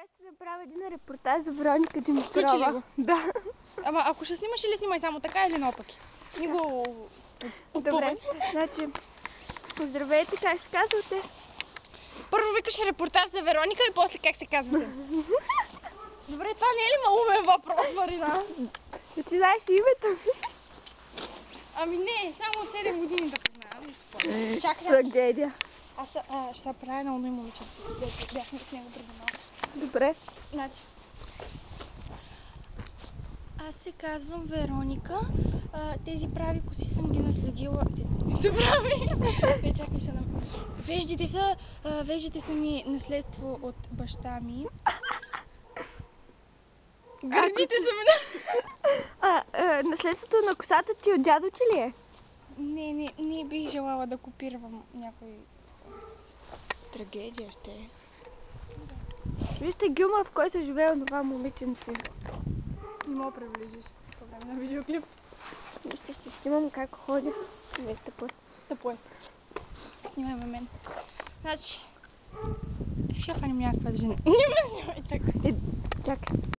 Сега ще направя един репортаж за Вероника Димитрова. Включи ли го? Да. Ама ако ще снимаш или снимай само така или наопаки? Ни го Добре, значи, здравейте, как се казвате? Първо викаш репортаж за Вероника и после как се казвате? Добре, това не е ли малумен въпрос, Марина? Да ти знаеш името ми? Ами не, само от 7 години да познавам, нищо повече. Чакай, Трагедия. аз ще се правя на оно момиче. Бяхме с него преди малко. Добре. Значи, аз се казвам Вероника. Тези прави коси съм ги наследила. Те са прави. Не, чакай се на... Веждите са ми наследство от баща ми. Гърдите са ми Наследството на косата ти от дядо ти ли е? Не бих желала да копирам някой. Трагедия ще е. Вижте гюма, в който е живеел това момиченце. Не мога да приближиш по време на видеоклип. Вижте, ще снимам как ходя. Не, тъпо е. Тъпо е. Снимай ме мен. Значи, ще фаним някаква жена. Не ме снимай така. Чакай.